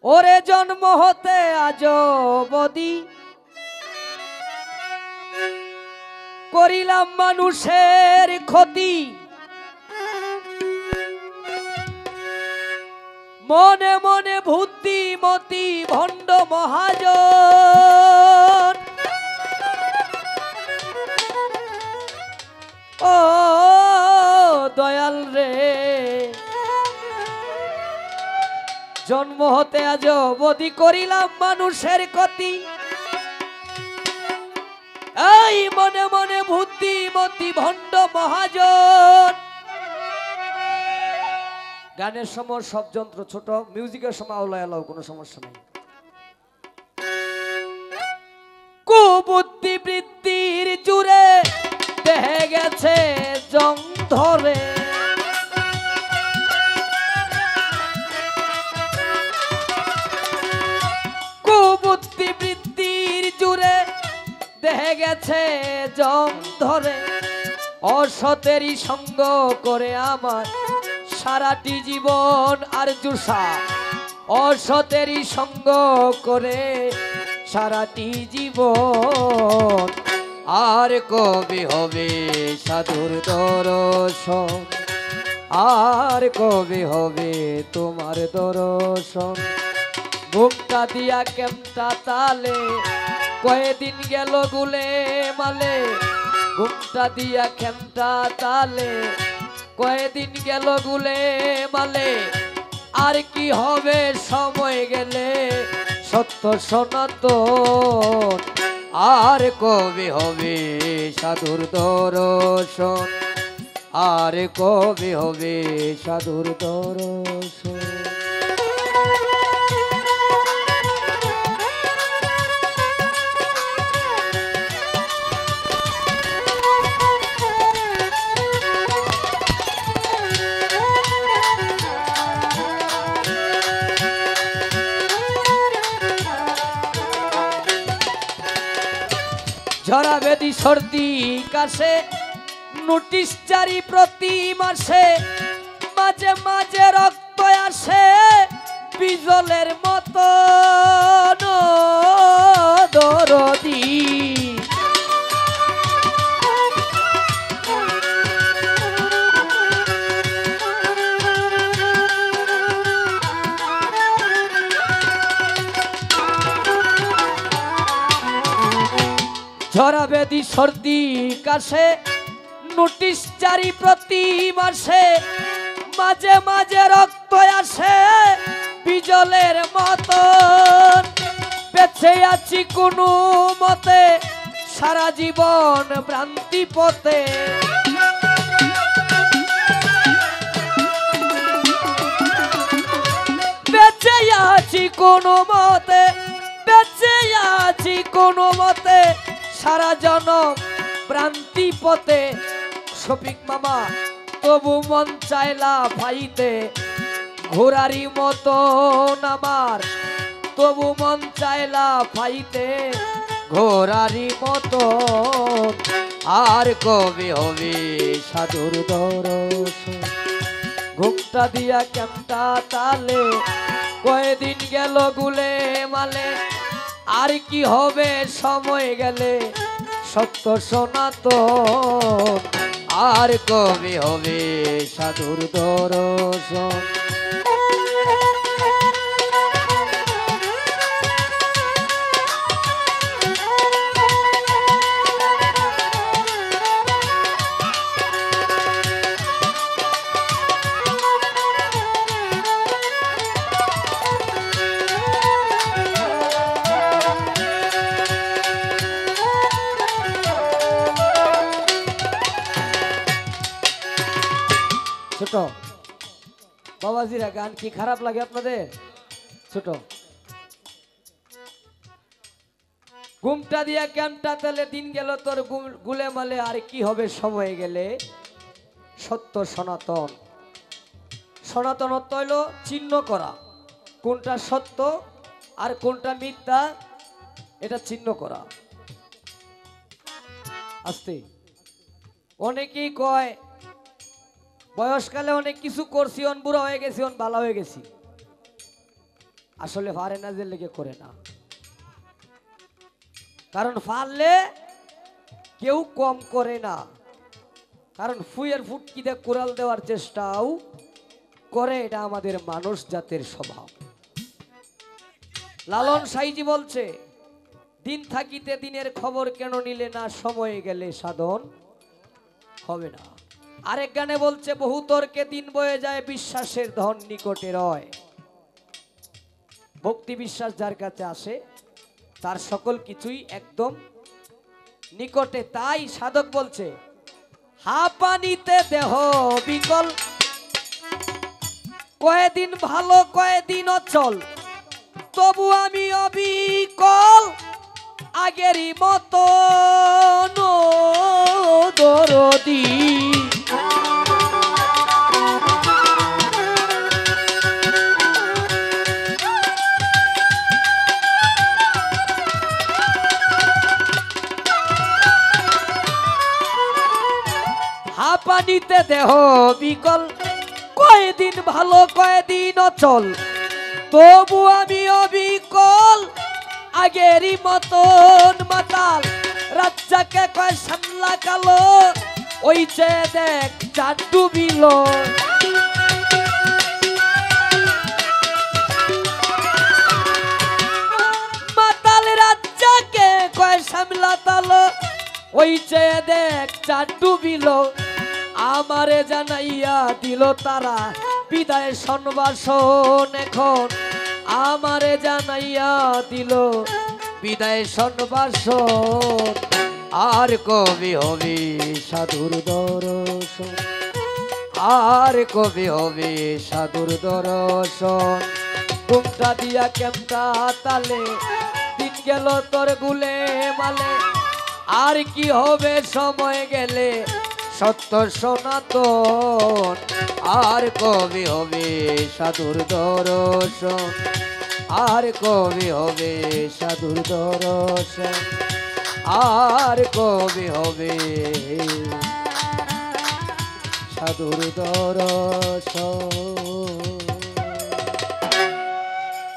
ওরে জন্ম হতে আজ বদি করিলাম মানুষের ক্ষতি, মনে মনে বুদ্ধিমতী ভণ্ড মহাজন। ও দয়াল রে, জন্ম হতে আজ বদি করিলাম মানুষের ক্ষতি, এই মনে মনে বুদ্ধিমতী ভণ্ড মহাজন। গানের সময় সব যন্ত্র ছোট, মিউজিকের সময় আওলায় আলাও, কোনো সমস্যা নেই। কুবুদ্ধি বৃত্তির জুড়ে দেহে গেছে জং ধরে, কুবুদ্ধি বৃত্তির জুড়ে দেহে গেছে জং ধরে, অসতেরই সঙ্গ করে আমার সারাটি জীবন আর জুসা, অসতেরই সঙ্গ করে সারাটি জীবন। আর কবে হবে সাধুর দর্শন, আর কবে হবে তোমার দর্শন। ঘুমটা দিয়া কেমটা তালে কয়েকদিন গেল গুলে মালে, ঘুমটা দিয়া কেমটা তালে কয়েকদিন গেল গুলে মালে। আর কি হবে সময় গেলে সত্য সনাতন, আর কবে হবে সাধুর দর্শন, আর কবে হবে সাধুর দর্শন। ঝরা বেদি সর্দি কাশে নোটিশ জারি প্রতি মাসে, মাঝে মাঝে রক্ত আসে বিজলের মতো দরদি। ঝরা বেদি সর্দি কাশে নোটিশ জারি প্রতি মাসে, মাঝে মাঝে রক্ত আসে বিজলের মতন। বেঁচে আছি কোনো মতে সারা জীবন ভ্রান্তি পথে, বেঁচে আছি কোনো মতে, বেঁচে আছি কোনো মতে সারা জনম ভ্রান্তি পথে। শফিক মামা তবু মন চাইলা ভাইতে ঘোরারি মতন আমার, তবু মন চাইলা ভাইতে ঘোরারি মতন। আর কবে হবে সাধুর দর্শন, ঘুমটা দিয়া কেমটা তালে কয়েকদিন গেল গুলে মালে। আর কি হবে সময় গেলে সত্য সনাতন, আর কবে হবে সাধুর দর্শন। ছোট বাবাজিরা গান কি খারাপ লাগে আপনাদের? ছোট ঘুমটা দিয়া ক্যাম্পটা তালে দিন গেল তোর গুলে মালে, আর কি হবে সময় গেলে সত্য সনাতন। সনাতনত্ব হইল চিহ্ন করা কোনটা সত্য আর কোনটা মিথ্যা, এটা চিহ্ন করা। আস্তে অনেকেই কয় বয়সকালে অনেক কিছু করছি, অন বুড়া হয়ে গেছি, অন ভালো হয়ে গেছি। আসলে পারে না যে লেগে করে না, কারণ পারলে কেউ কম করে না, কারণ ফুয়ের ফুটকি দিয়ে কোরাল দেওয়ার চেষ্টাও করে, এটা আমাদের মানুষ জাতের স্বভাব। লালন সাইজি বলছে, দিন থাকিতে দিনের খবর কেন নিলে না, সময়ে গেলে সাধন হবে না। আরেক গানে বলছে, বহু তর্কে দিন বয়ে যায়, বিশ্বাসের ধন নিকটে রয়। ভক্তি বিশ্বাস যার কাছে আসে তার সকল কিছুই একদম নিকটে। তাই সাধক বলছে, হাঁপানিতে দেহ বিকল, কয়েকদিন ভালো কয়েকদিন অচল, তবু আমি অবিকল, আগেরই মতো দরদি। হাঁপানিতে দেহ বিকল, কয়েকদিন ভালো কয়েকদিন অচল, তবু আমি অবিকল, আগেরই মতন মাতাল। রাজ্জাকে কয় সামলা কালো, ওই যে দেখ চাঁদ ডুবিল। মাতাল রাজ্জাকে কয় সামলা তালো, ওই যে দেখ চাঁদ ডুবিল। আমারে জানাইয়া দিল তারা বিদায় সন্বাসন, এখন আমারে জানাইয়া দিল বিদায় সন্বাসন। আর কবি হবে সাধুর দর্শন, আর কবি হবে সাধুর দর্শন। ঘুমটা দিয়া কেমটা তালে, দিন গেল তোর গুলে মালে, আর কি হবে সময় গেলে সত্য সনাতন। আর কবি হবে সাধুর দর্শন, আর কবি হবে সাধুর দর্শন, আর কবি হবে সাধুর দর্শন।